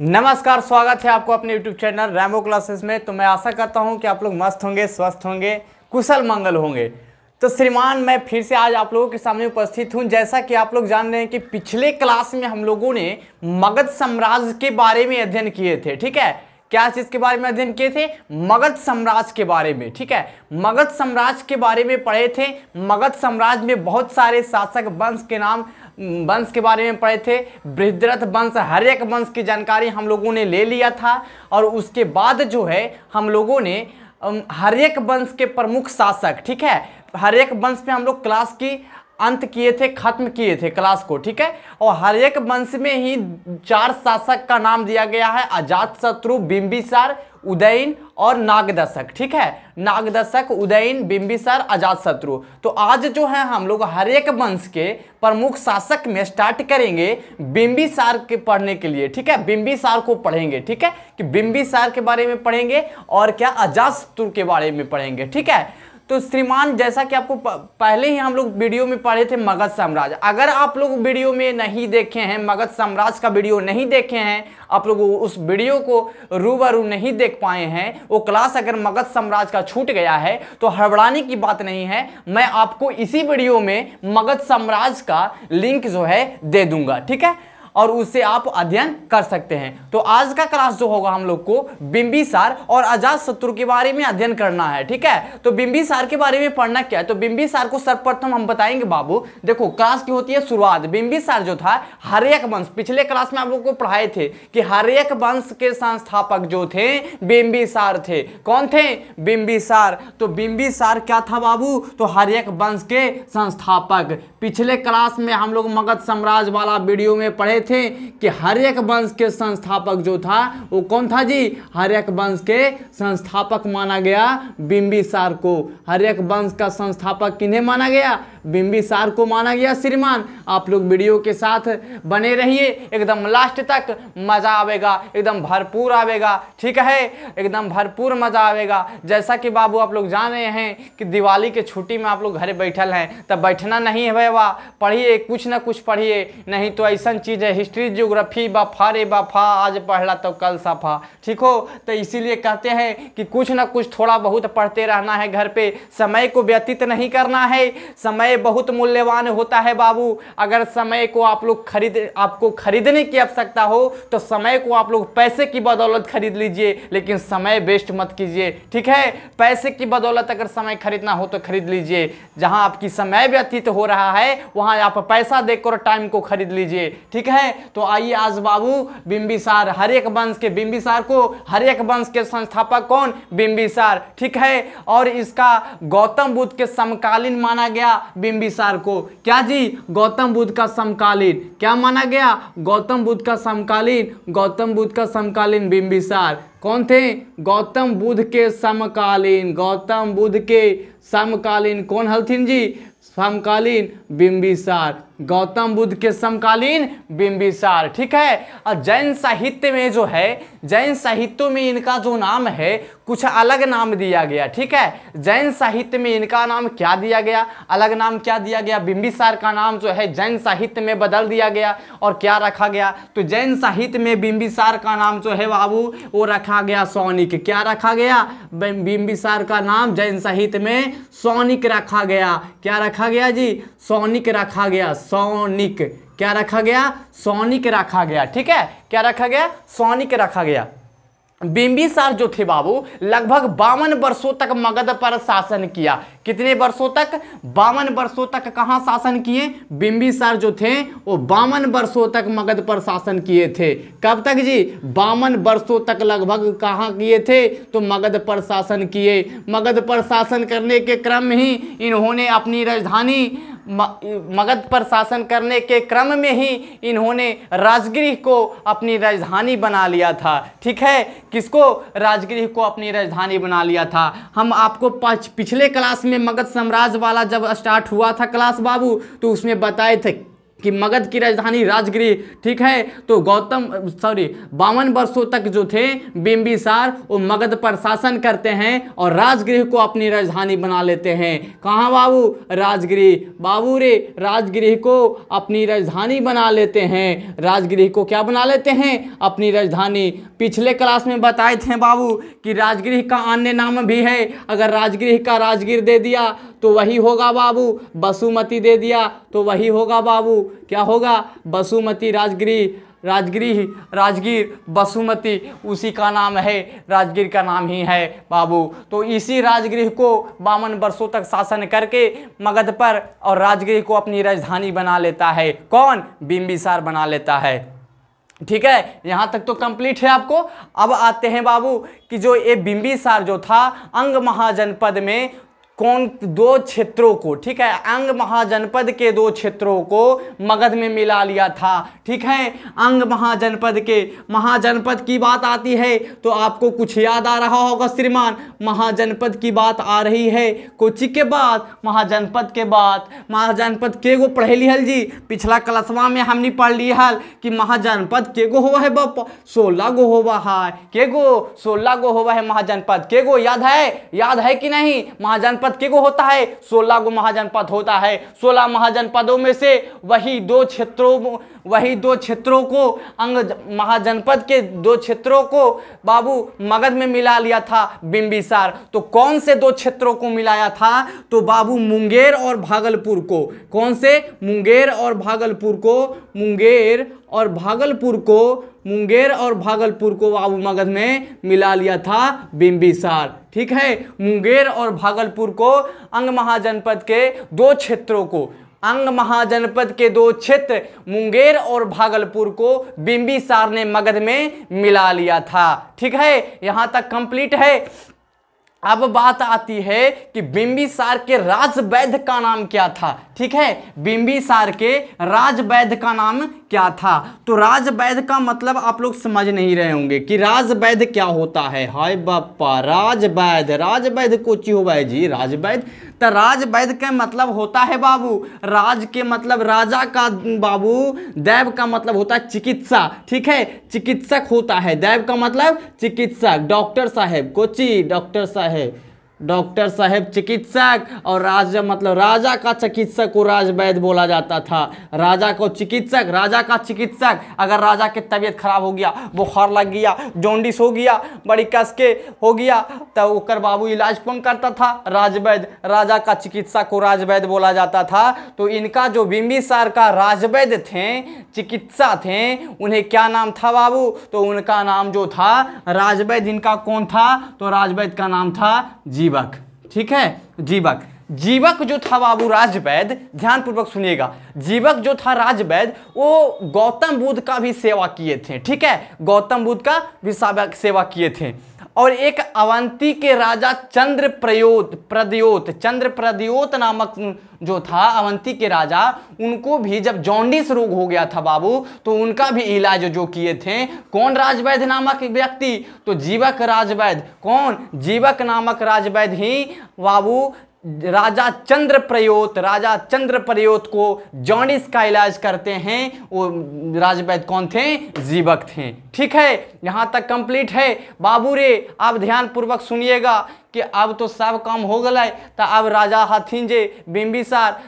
नमस्कार, स्वागत है आपको अपने YouTube चैनल रैमो क्लासेस में। तो मैं आशा करता हूं कि आप लोग मस्त होंगे, स्वस्थ होंगे, कुशल मंगल होंगे। तो श्रीमान, मैं फिर से आज आप लोगों के सामने उपस्थित हूं। जैसा कि आप लोग जान रहे हैं कि पिछले क्लास में हम लोगों ने मगध साम्राज्य के बारे में अध्ययन किए थे। ठीक है, क्या चीज के बारे में अध्ययन किए थे? मगध साम्राज्य के बारे में। ठीक है, मगध साम्राज्य के बारे में पढ़े थे। मगध साम्राज्य में बहुत सारे शासक वंश के नाम, वंश के बारे में पढ़े थे। बृहद्रथ वंश, हर एक वंश की जानकारी हम लोगों ने ले लिया था। और उसके बाद जो है हम लोगों ने हर एक वंश के प्रमुख शासक, ठीक है, हर एक वंश पे हम लोग क्लास की अंत किए थे, खत्म किए थे क्लास को। ठीक है, और हर एक वंश में ही 4 शासक का नाम दिया गया है: अजातशत्रु, बिंबिसार, उदयन और नागदशक। ठीक है, नागदशक, उदयन, बिंबिसार, अजातशत्रु। तो आज जो है हम लोग हर एक वंश के प्रमुख शासक में स्टार्ट करेंगे बिंबिसार के पढ़ने के लिए। ठीक है, बिंबिसार को पढ़ेंगे। ठीक है, कि बिंबिसार के बारे में पढ़ेंगे और क्या अजातशत्रु के बारे में पढ़ेंगे। ठीक है, तो श्रीमान, जैसा कि आपको पहले ही हम लोग वीडियो में पढ़े थे मगध साम्राज्य। अगर आप लोग वीडियो में नहीं देखे हैं, मगध साम्राज्य का वीडियो नहीं देखे हैं, आप लोग उस वीडियो को रूबरू नहीं देख पाए हैं, वो क्लास अगर मगध साम्राज्य का छूट गया है तो हड़बड़ाने की बात नहीं है। मैं आपको इसी वीडियो में मगध साम्राज्य का लिंक जो है दे दूंगा। ठीक है, और उससे आप अध्ययन कर सकते हैं। तो आज का क्लास जो होगा हम लोग को बिंबिसार और अजातशत्रु के बारे में अध्ययन करना है। ठीक है, तो बिंबिसार के बारे में पढ़ना क्या है? तो बिंबिसार को सर्वप्रथम हम बताएंगे। बाबू देखो, क्लास की होती है शुरुआत। बिंबिसार जो था, हर एक वंश, पिछले क्लास में आप लोग को पढ़ाए थे कि हर एक वंश के संस्थापक जो थे बिंबिसार थे। कौन थे? बिंबिसार। तो बिंबिसार क्या था बाबू? तो हर एक वंश के संस्थापक। पिछले क्लास में हम लोग मगध साम्राज्य वाला वीडियो में पढ़े थे कि हर एक वंश के संस्थापक जो था वो कौन था जी? हर एक वंश के संस्थापक माना गया बिंबिसार को। हर एक वंश का संस्थापक किन्हें माना गया? बिंबिसार को माना गया। श्रीमान, आप लोग वीडियो के साथ बने रहिए, एकदम लास्ट तक मजा आवेगा, एकदम भरपूर आवेगा। ठीक है, एकदम भरपूर मजा आवेगा। जैसा कि बाबू आप लोग जान रहे हैं कि दिवाली के छुट्टी में आप लोग घर बैठल हैं, तब बैठना नहीं है भैया, पढ़िए, कुछ ना कुछ पढ़िए। नहीं तो ऐसा चीज है, हिस्ट्री ज्योग्राफी बफा रे बफा, आज पढ़ला तो कल सफा। ठीक हो, तो इसीलिए कहते हैं कि कुछ ना कुछ थोड़ा बहुत पढ़ते रहना है घर पे। समय को व्यतीत नहीं करना है। समय बहुत मूल्यवान होता है बाबू। अगर समय को आप लोग आपको खरीदने की आवश्यकता हो तो समय को आप लोग पैसे की बदौलत खरीद लीजिए, लेकिन समय वेस्ट मत कीजिए। ठीक है, पैसे की बदौलत अगर समय खरीदना हो तो खरीद लीजिए। जहां आपकी समय व्यतीत हो रहा है वहां आप पैसा देकर टाइम को खरीद लीजिए। ठीक है, तो आइए आज बाबू बिंबिसार, हर एक वंश के बिंबिसार को, हर एक वंश के संस्थापक कौन? बिंबिसार। ठीक है, और इसका गौतम बुद्ध के समकालीन माना गया बिंबिसार को। क्या जी? गौतम बुद्ध का समकालीन। क्या माना गया? गौतम बुद्ध का समकालीन। गौतम बुद्ध का समकालीन बिंबिसार। कौन थे? गौतम बुद्ध के समकालीन। गौतम बुद्ध के समकालीन कौन हलथिन जी? समकालीन बिंबिसार। गौतम बुद्ध के समकालीन बिंबिसार। ठीक है, और जैन साहित्य में जो है, जैन साहित्यों में इनका जो नाम है कुछ अलग नाम दिया गया। ठीक है, जैन साहित्य में इनका नाम क्या दिया गया? अलग नाम क्या दिया गया? बिंबिसार का नाम जो है जैन साहित्य में बदल दिया गया। और क्या रखा गया? तो जैन साहित्य में बिंबिसार का नाम जो है बाबू वो रखा गया सौनिक। क्या रखा गया? बिंबिसार का नाम जैन साहित्य में सौनिक रखा गया। क्या रखा गया जी? सौनिक रखा गया। सौनिक। क्या रखा गया? सौनिक रखा गया। ठीक है, क्या रखा गया? सौनिक रखा गया। बिंबिसार जो थे बाबू लगभग 52 वर्षों तक मगध पर शासन किया। कितने वर्षों तक? 52 वर्षों तक कहां शासन किए? बिंबिसार जो थे वो 52 वर्षों तक मगध पर शासन किए थे। कब तक जी? 52 वर्षों तक लगभग कहां किए थे? तो मगध पर शासन किए। मगध पर शासन करने के क्रम में ही इन्होंने अपनी राजधानी, मगध पर शासन करने के क्रम में ही इन्होंने राजगृह को अपनी राजधानी बना लिया था। ठीक है, किसको? राजगृह को अपनी राजधानी बना लिया था। हम आपको पिछले क्लास में मगध साम्राज्य वाला जब स्टार्ट हुआ था क्लास बाबू, तो उसमें बताए थे कि मगध की राजधानी राजगृह, ठीक है। तो 52 वर्षों तक जो थे बिंबिसार वो मगध पर शासन करते हैं और राजगृह को अपनी राजधानी बना लेते हैं। कहाँ बाबू? राजगृह। बाबू रे राजगृह को अपनी राजधानी बना लेते हैं। राजगृह को क्या बना लेते हैं? अपनी राजधानी। पिछले क्लास में बताए थे बाबू कि राजगृह का अन्य नाम भी है। अगर राजगृह का राजगीर दे दिया तो वही होगा बाबू, बसुमती दे दिया तो वही होगा बाबू, क्या होगा? बसुमती। राजगीर बसुमती उसी का नाम है, राजगीर का नाम ही है बाबू। तो इसी राजगृह को 52 वर्षों तक शासन करके मगध पर और राजगृह को अपनी राजधानी बना लेता है। कौन? बिंबिसार बना लेता है। ठीक है, यहाँ तक तो कंप्लीट है आपको। अब आते हैं बाबू कि जो ये बिंबिसार जो था अंग महाजनपद में कौन 2 क्षेत्रों को, ठीक है, अंग महाजनपद के 2 क्षेत्रों को मगध में मिला लिया था। ठीक है, अंग महाजनपद की बात आती है तो आपको कुछ याद आ रहा होगा श्रीमान। महाजनपद की बात आ रही है कोची के बाद? महाजनपद के बाद। महाजनपद के गो पढ़े लिहल जी? पिछला क्लासवा में हमने पढ़ लिहल कि महाजनपद के गो होवा है बापा? 16 गो होवा है। के गो? 16 गो होवा है महाजनपद। के गो याद है कि नहीं? महाजनपद के गो होता है? 16 गो महाजनपद होता है। 16 महाजनपदों में से वही दो क्षेत्रों को अंग महाजनपद के 2 क्षेत्रों को बाबू मगध में मिला लिया था बिंबिसार। तो कौन से 2 क्षेत्रों को मिलाया था? तो बाबू मुंगेर और भागलपुर को। कौन से? मुंगेर और भागलपुर को बाबू मगध में मिला लिया था बिंबिसार। ठीक है, मुंगेर और भागलपुर को अंग महाजनपद के 2 क्षेत्रों को, अंग महाजनपद के 2 क्षेत्र मुंगेर और भागलपुर को बिंबिसार ने मगध में मिला लिया था। ठीक है, यहां तक कंप्लीट है। अब बात आती है कि बिंबिसार के राजवैद्य का नाम क्या था। ठीक है, बिंबिसार के राजवैद्य का नाम क्या था? तो राजवैद्य का मतलब आप लोग समझ नहीं रहे होंगे कि राजवैद्य क्या होता है। हाय बापा, राजवैद्य कोची हो भाई जी? राजवैद्य तो राजवैद्य का मतलब होता है बाबू, राज के मतलब राजा का बाबू, दैव का मतलब होता है चिकित्सा। ठीक है, चिकित्सक होता है। दैव का मतलब चिकित्सक, डॉक्टर साहेब कोची, डॉक्टर साहेब चिकित्सक। और राजा मतलब राजा का चिकित्सक को राजवैद्य बोला जाता था। राजा को चिकित्सक, राजा का चिकित्सक। अगर राजा की तबीयत खराब हो गया, बुखार लग गया, जॉन्डिस हो गया, बड़ी कस के हो गया, तो ओकर बाबू इलाज कौन करता था? राजवैद्य। राजा का चिकित्सक को राजवैद्य बोला जाता था। तो इनका जो बिंबिसार का राजवैद्य थे, चिकित्सा थे, उन्हें क्या नाम था बाबू? तो उनका नाम जो था राजवैद्य, इनका कौन था? तो राजवैद्य का नाम था जीवक। ठीक है, जीवक जो था बाबू राजवैद्य, ध्यान पूर्वक सुनिएगा, जीवक जो था राजवैद्य वो गौतम बुद्ध का भी सेवा किए थे। ठीक है, गौतम बुद्ध का भी सेवा किए थे। और एक अवंती के राजा चंद्रप्रद्योत नामक जो था अवंती के राजा, उनको भी जब जॉन्डिस रोग हो गया था बाबू, तो उनका भी इलाज जो किए थे कौन? राजवैद्य नामक व्यक्ति। तो जीवक राजवैद्य। कौन? जीवक नामक राजवैद्य ही बाबू राजा चंद्रप्रयोत को जॉन्डिस का इलाज करते हैं। वो राजवैद्य कौन थे? जीवक थे। ठीक है, यहां तक कंप्लीट है बाबू रे। आप ध्यान पूर्वक सुनिएगा कि अब तो सब काम हो गए। तो अब राजा हथिन जे बिंबिसार,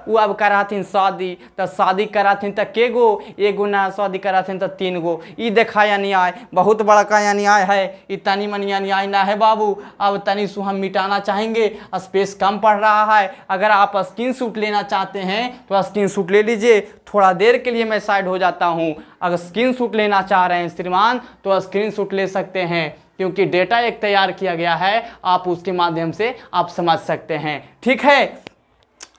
वो अब कराथिन शादी। तो शादी कराथिन तो के गो? एगो ना, शादी कराथिन तो 3 गो। ये देखा या न्याय, बहुत बड़ा या न्याय है। ये तनी मनी न्याय ना है बाबू। अब तनी सु हम मिटाना चाहेंगे, स्पेस कम पड़ रहा है। अगर आप स्क्रीनशॉट लेना चाहते हैं तो स्क्रीनशॉट ले लीजिए। थोड़ा देर के लिए मैं साइड हो जाता हूँ। अगर स्क्रीनशॉट लेना चाह रहे हैं श्रीमान तो स्क्रीनशॉट ले सकते हैं, क्योंकि डेटा एक तैयार किया गया है, आप उसके माध्यम से आप समझ सकते हैं। ठीक है,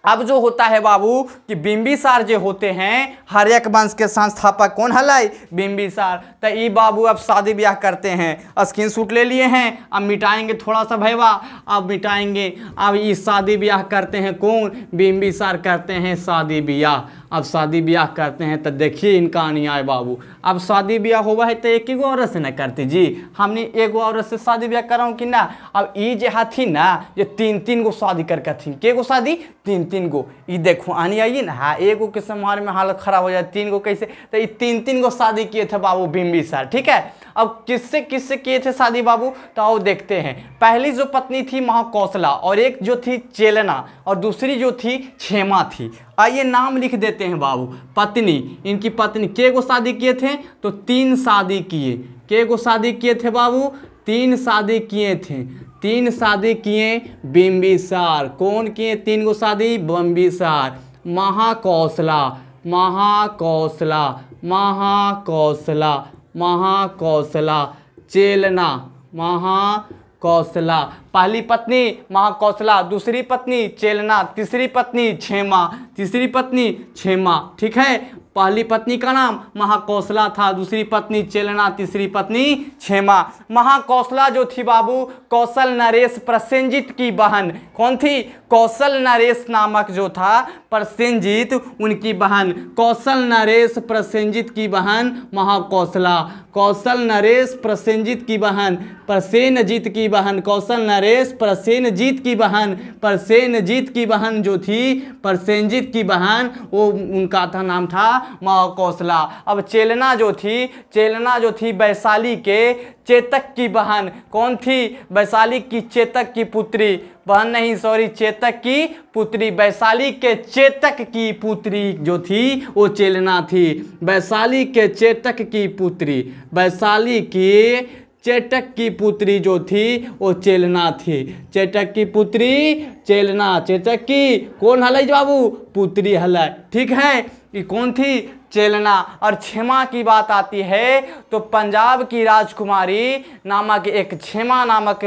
अब जो होता है बाबू कि बिंबिसार जो होते हैं, हर्यक वंश के संस्थापक कौन हलाई? बिंबिसार। तो ई बाबू अब शादी ब्याह करते हैं। स्क्रीनशॉट ले लिए हैं, अब मिटाएंगे थोड़ा सा भैया, अब मिटाएंगे। अब ये शादी ब्याह करते हैं कौन? बिंबिसार करते हैं शादी ब्याह। अब शादी ब्याह करते हैं तो देखिए इनका अन्याय बाबू। अब शादी ब्याह हुआ है तो एक ही गो औरत से न करती जी, हमने एगो औरत से शादी ब्याह कराऊँ कि ना। अब ई जे हथी ना ये 3-3 गो शादी करके थी, के गो शादी? 3-3 गो। ये देखो आनी आइए ना, हाँ एगो के समार में हालत खराब हो जाए, 3 गो कैसे? तो ये 3-3 गो शादी किए थे बाबू बिंबिसार, ठीक है। अब किससे किससे किए थे शादी बाबू, तो आओ देखते हैं। पहली जो पत्नी थी महाकौशला, और एक जो थी चेलना, और दूसरी जो थी क्षेमा थी। आइए नाम लिख देते हैं बाबू। पत्नी, इनकी पत्नी के गो शादी किए थे? तो 3 शादी किए। के गो शादी किए थे बाबू? 3 शादी किए थे। 3 शादी किए बिंबिसार। कौन किए 3 गो शादी? बिंबिसार। महाकौशला, महाकौशला, महाकौशला, महाकौशला, चेलना, महाकौशला। पहली पत्नी महाकौशला, दूसरी पत्नी चेलना, तीसरी पत्नी क्षेमा, तीसरी पत्नी क्षेमा, ठीक है। पहली पत्नी का नाम महाकौशला था, दूसरी पत्नी चेलना, तीसरी पत्नी क्षेमा। महाकौशला जो थी बाबू कौशल नरेश प्रसेनजीत की बहन। कौन थी? कौशल नरेश नामक जो था प्रसेनजीत, उनकी बहन। कौशल नरेश प्रसेनजीत की बहन महाकौशला। कौशल नरेश प्रसेनजीत की बहन, प्रसेनजीत की बहन, कौशल नरेश प्रसेनजीत की बहन, प्रसेनजीत की बहन जो थी प्रसेनजीत की बहन, वो उनका था नाम था महाकौशला। अब चेलना जो थी वैशाली के चेतक की बहन। कौन थी? वैशाली की चेतक की पुत्री, बहन नहीं सॉरी, चेतक की पुत्री। वैशाली के चेतक की पुत्री जो थी वो चेलना थी। वैशाली के चेतक की पुत्री, वैशाली की चेतक की पुत्री जो थी वो चेलना थी। चेतक की पुत्री चेलना, चेतक की कौन हलै बाबू? पुत्री हलै, ठीक है। ये कौन थी? चेलना। और क्षेमा की बात आती है तो पंजाब की राजकुमारी नामक एक क्षेमा नामक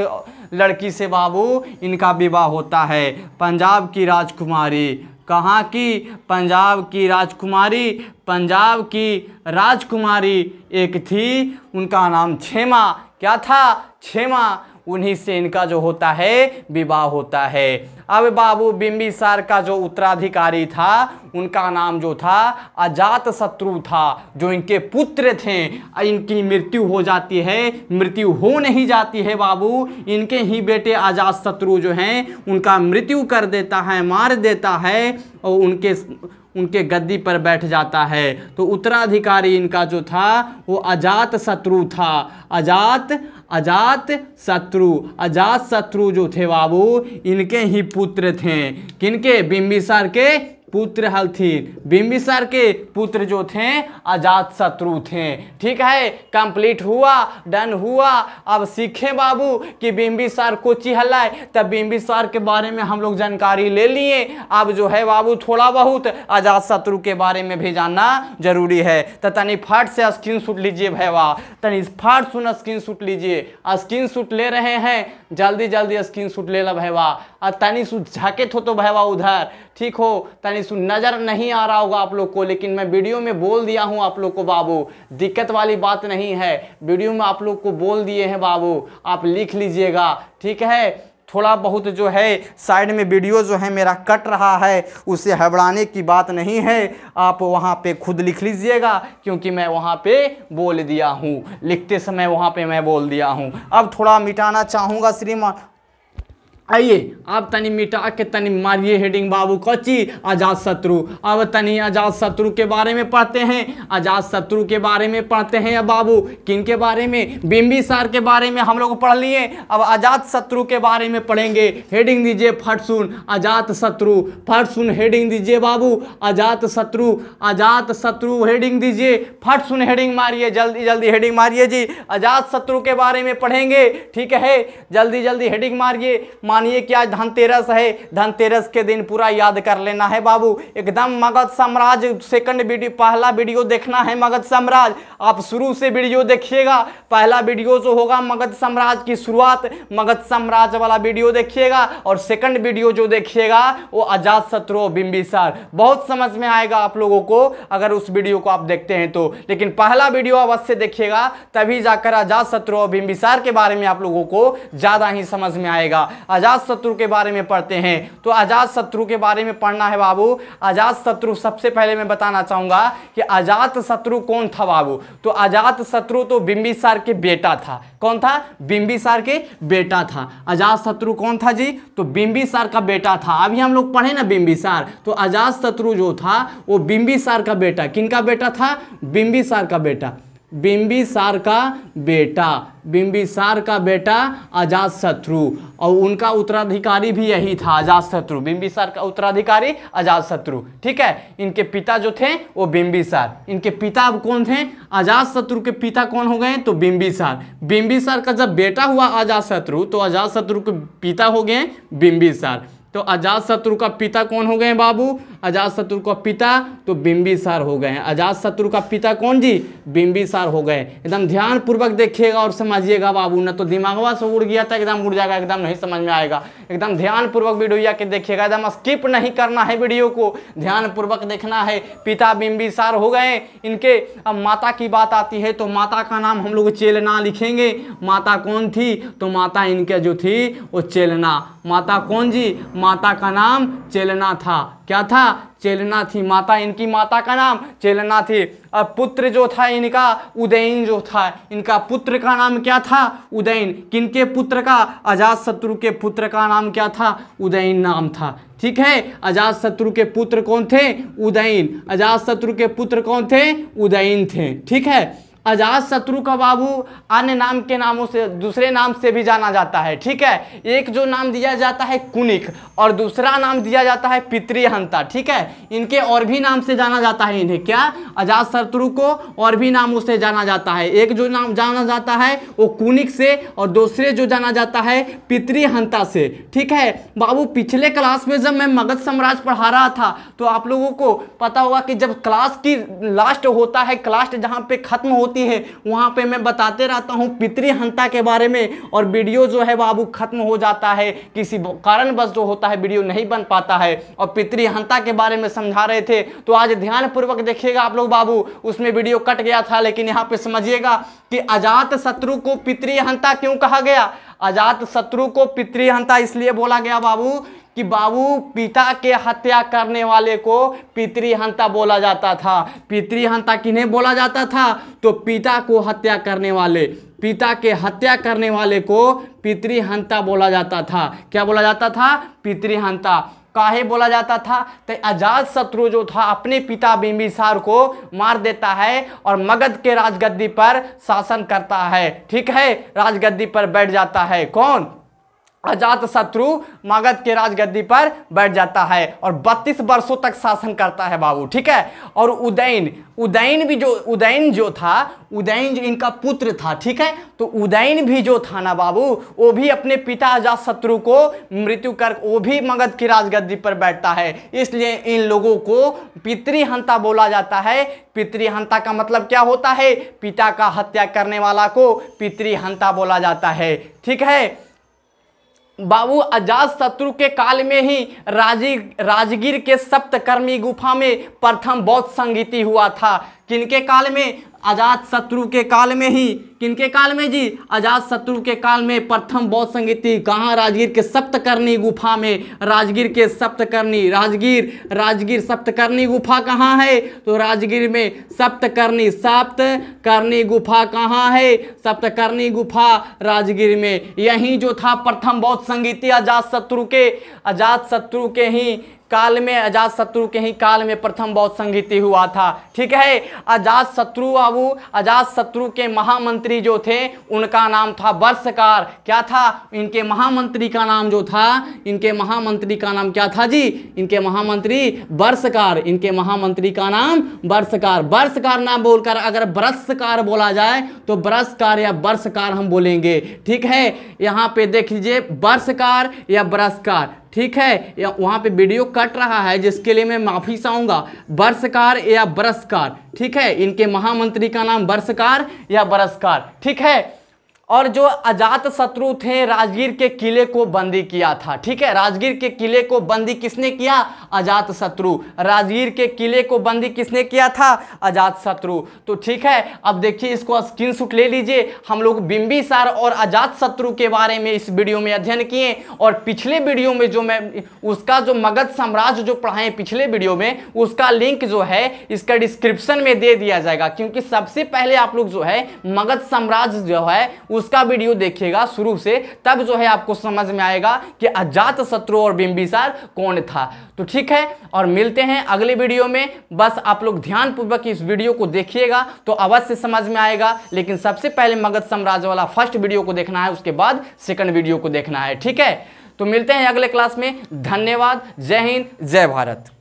लड़की से बाबू इनका विवाह होता है। पंजाब की राजकुमारी, कहाँ की? पंजाब की राजकुमारी। पंजाब की राजकुमारी एक थी, उनका नाम क्षेमा। क्या था? क्षेमा। उन्हीं से इनका जो होता है विवाह होता है। अब बाबू बिंबिसार का जो उत्तराधिकारी था उनका नाम जो था अजात शत्रु था, जो इनके पुत्र थे। इनकी मृत्यु हो जाती है, मृत्यु हो नहीं जाती है बाबू, इनके ही बेटे अजात शत्रु जो हैं उनका मृत्यु कर देता है, मार देता है, और उनके गद्दी पर बैठ जाता है। तो उत्तराधिकारी इनका जो था वो अजात शत्रु था। अजात शत्रु जो थे बाबू इनके ही पुत्र थे। किनके? बिंबिसार के पुत्र हलथिन। बिंबिसार के पुत्र जो थे अजात शत्रु थे। ठीक है, कंप्लीट हुआ, डन हुआ। अब सीखें बाबू कि बिंबिसार को चिहलाए, तब बिंबिसार के बारे में हम लोग जानकारी ले लिए। अब जो है बाबू थोड़ा बहुत अजात शत्रु के बारे में भी जानना जरूरी है। तो तनी फट से स्क्रीनशॉट लीजिए भैया, तनी फट सुन स्क्रीनशॉट लीजिए। स्क्रीनशॉट ले रहे हैं, जल्दी जल्दी स्क्रीनशॉट ले ला भैया। और तनी सु झाके तो भैया उधर, ठीक हो, तनी सु नजर नहीं आ रहा होगा आप लोग को, लेकिन मैं वीडियो में बोल दिया हूं आप लोग को बाबू, दिक्कत वाली बात नहीं है। वीडियो में आप लोग को बोल दिए हैं बाबू, आप लिख लीजिएगा, ठीक है। थोड़ा बहुत जो है साइड में वीडियो जो है मेरा कट रहा है, उसे हबड़ाने की बात नहीं है, आप वहाँ पे खुद लिख लीजिएगा, क्योंकि मैं वहाँ पे बोल दिया हूँ, लिखते समय वहाँ पे मैं बोल दिया हूँ। अब थोड़ा मिटाना चाहूँगा श्रीमान, आइए आप तनी मिटा के तनी मारिए हेडिंग बाबू, कौची? अजात शत्रु। अब तनी अजात शत्रु के बारे में पढ़ते हैं, अजात शत्रु के बारे में पढ़ते हैं। अब बाबू किन के बारे में? बिंबिसार के बारे में हम लोग पढ़ लिए, अब अजात शत्रु के बारे में पढ़ेंगे। हेडिंग दीजिए फट सुन अजात शत्रु, फट सुन हेडिंग दीजिए बाबू अजात शत्रु, अजात शत्रु हेडिंग दीजिए, फट सुन हेडिंग मारिए, जल्दी जल्दी हेडिंग मारिए जी। अजात शत्रु के बारे में पढ़ेंगे, ठीक है, जल्दी जल्दी हेडिंग मारिए। मानिए कि आज धनतेरस है, धनतेरस के दिन पूरा याद कर लेना है बाबू। एकदम मगध साम्राज्य सेकंड वीडियो, पहला वीडियो देखना है मगध साम्राज्य। आप शुरू से वीडियो देखिएगा। पहला वीडियो जो होगा मगध साम्राज्य की शुरुआत, मगध साम्राज्य वाला वीडियो देखिएगा, और सेकंड वीडियो जो देखिएगा वो अजातशत्रु बिंबिसार। बहुत समझ में आएगा आप लोगों को अगर उस वीडियो को आप देखते हैं तो। लेकिन पहला वीडियो अवश्य देखिएगा, तभी जाकर अजातशत्रु और बिंबिसार के बारे में आप लोगों को ज्यादा ही समझ में आएगा। अजातशत्रु के बारे में पढ़ते हैं तो अजातशत्रु के बारे में पढ़ना है बाबू। अजातशत्रु, सबसे पहले मैं बताना चाहूंगा कि अजातशत्रु कौन था बाबू। तो अजातशत्रु तो बिंबिसार के बेटा था। कौन था? बिंबिसार के बेटा था। अजातशत्रु कौन था जी? तो बिंबिसार का बेटा था। अभी हम लोग पढ़े ना बिंबिसार, तो अजातशत्रु जो था वो बिंबिसार का बेटा। किनका बेटा था? बिंबिसार का बेटा। बिंबिसार का बेटा, बिंबिसार का बेटा अजातशत्रु, और उनका उत्तराधिकारी भी यही था, अजातशत्रु। बिंबिसार का उत्तराधिकारी अजातशत्रु। ठीक है, इनके पिता जो थे वो बिंबिसार। इनके पिता अब कौन थे? अजातशत्रु के पिता कौन हो गए? तो बिंबिसार। बिंबिसार का जब बेटा हुआ अजातशत्रु, तो अजातशत्रु के पिता हो गए बिंबिसार। तो अजातशत्रु का पिता कौन हो गए बाबू? अजातशत्रु का पिता तो बिंबिसार हो गए। अजातशत्रु का पिता कौन जी? बिंबिसार हो गए। एकदम ध्यान पूर्वक देखिएगा और समझिएगा बाबू, ना तो दिमागवा से उड़ गया था एकदम उड़ जाएगा, एकदम नहीं समझ में आएगा। एकदम ध्यान पूर्वक वीडियो के देखिएगा, एकदम स्किप नहीं करना है वीडियो को, ध्यान पूर्वक देखना है। पिता बिंबिसार हो गए इनके। अब माता की बात आती है तो माता का नाम हम लोग चेलना लिखेंगे। माता कौन थी? तो माता इनके जो थी वो चेलना। माता कौन जी? माता का नाम चेलना था। क्या था? चेलना थी माता। इनकी माता का नाम चेलना थी। अब पुत्र जो था इनका उदयन जो था, इनका पुत्र का नाम क्या था? उदयन। किनके पुत्र का? अजातशत्रु के पुत्र का नाम क्या था? उदयन नाम था। ठीक है, अजातशत्रु के पुत्र कौन थे? उदयन। अजातशत्रु के पुत्र कौन थे? उदयन थे। ठीक है, अजातशत्रु का बाबू अन्य नाम के नामों से, दूसरे नाम से भी जाना जाता है। ठीक है, एक जो नाम दिया जाता है कुनिक, और दूसरा नाम दिया जाता है पितृहंता। ठीक है, इनके और भी नाम से जाना जाता है इन्हें। क्या? अजातशत्रु को और भी नामों से जाना जाता है। एक जो नाम जाना जाता है वो कुनिक से, और दूसरे जो जाना जाता है पितृहंता से। ठीक है बाबू, पिछले क्लास में जब मैं मगध साम्राज्य पढ़ा रहा था तो आप लोगों को पता होगा कि जब क्लास की लास्ट होता है, क्लास जहाँ पे खत्म होती है, वहां पे मैं बताते रहता हूं पितृहंता के बारे में, और वीडियो जो है बाबू खत्म हो जाता है, किसी कारणवश जो होता है वीडियो नहीं बन पाता है, और पितृहंता के बारे में समझा रहे थे। तो आज ध्यान पूर्वक देखिएगा आप लोग बाबू, उसमें वीडियो कट गया था, लेकिन यहाँ पे समझिएगा कि अजातशत्रु को पितृहंता क्यों कहा गया। अजातशत्रु को पितृहंता इसलिए बोला गया बाबू कि बाबू पिता के हत्या करने वाले को पितृहंता बोला जाता था। पितृहंता किन्हें बोला जाता था? तो पिता को हत्या करने वाले, पिता के हत्या करने वाले को पितृहंता बोला जाता था। क्या बोला जाता था? पितृहंता। काहे बोला जाता था? तो अजातशत्रु जो था अपने पिता बिंबिसार को मार देता है और मगध के राजगद्दी पर शासन करता है। ठीक है, राजगद्दी पर बैठ जाता है। कौन? अजातशत्रु मगध के राजगद्दी पर बैठ जाता है और 32 वर्षों तक शासन करता है बाबू। ठीक है, और उदयन जो था, उदयन जो इनका पुत्र था। ठीक है, तो उदयन भी जो था ना बाबू, वो भी अपने पिता अजातशत्रु को मृत्यु कर वो भी मगध की राजगद्दी पर बैठता है। इसलिए इन लोगों को पितृहंता बोला जाता है। पितृहंता का मतलब क्या होता है? पिता का हत्या करने वाला को पितृहंता बोला जाता है। ठीक है बाबू, अजातशत्रु के काल में ही राजगीर के सप्तकर्मी गुफा में प्रथम बौद्ध संगीति हुआ था। किनके काल में? अजातशत्रु के काल में ही। किनके काल में जी? अजातशत्रु के काल में प्रथम बौद्ध संगीति। कहाँ? राजगीर के सप्तकर्णी गुफा में। राजगीर के सप्तकर्णी, राजगीर सप्तकर्णी गुफा कहाँ है? तो राजगीर में सप्तकर्णी गुफा कहाँ है? सप्तकर्णी गुफा राजगीर में। यही जो था प्रथम बौद्ध संगीति अजातशत्रु के ही काल में, अजात शत्रु के ही काल में प्रथम बौद्ध संघिति हुआ था। ठीक है, अजात शत्रु के महामंत्री जो थे उनका नाम था वर्षकार। क्या था? इनके महामंत्री का नाम जो था, इनके महामंत्री का नाम क्या था जी? इनके महामंत्री वर्षकार। इनके महामंत्री का नाम वर्षकार। वर्षकार नाम बोलकर अगर बरसकार बोला जाए तो बरसकार या वर्षकार हम बोलेंगे। ठीक है, यहाँ पे देख लीजिए वर्षकार या बरसकार। ठीक है, वहाँ पे वीडियो कट रहा है जिसके लिए मैं माफ़ी चाहूँगा। वर्षकार या बरसकार। ठीक है, इनके महामंत्री का नाम वर्षकार या बरसकार। ठीक है, और जो अजात शत्रु थे राजगीर के किले को बंदी किया था। ठीक है, राजगीर के किले को बंदी किसने किया? अजात शत्रु। राजगीर के किले को बंदी किसने किया था? अजात शत्रु। तो ठीक है, अब देखिए इसको स्क्रीनशॉट ले लीजिए। हम लोग बिंबिसार और अजात शत्रु के बारे में इस वीडियो में अध्ययन किए, और पिछले वीडियो में जो मैं उसका जो मगध साम्राज्य जो पढ़ाए पिछले वीडियो में, उसका लिंक जो है इसका डिस्क्रिप्शन में दे दिया जाएगा। क्योंकि सबसे पहले आप लोग जो है मगध साम्राज्य जो है उसका वीडियो देखिएगा शुरू से, तब जो है आपको समझ में आएगा कि अजात शत्रु और बिंबिसार कौन था। तो ठीक है, और मिलते हैं अगले वीडियो में। बस आप लोग ध्यानपूर्वक इस वीडियो को देखिएगा तो अवश्य समझ में आएगा। लेकिन सबसे पहले मगध साम्राज्य वाला फर्स्ट वीडियो को देखना है, उसके बाद सेकंड वीडियो को देखना है। ठीक है, तो मिलते हैं अगले क्लास में। धन्यवाद। जय हिंद, जय भारत।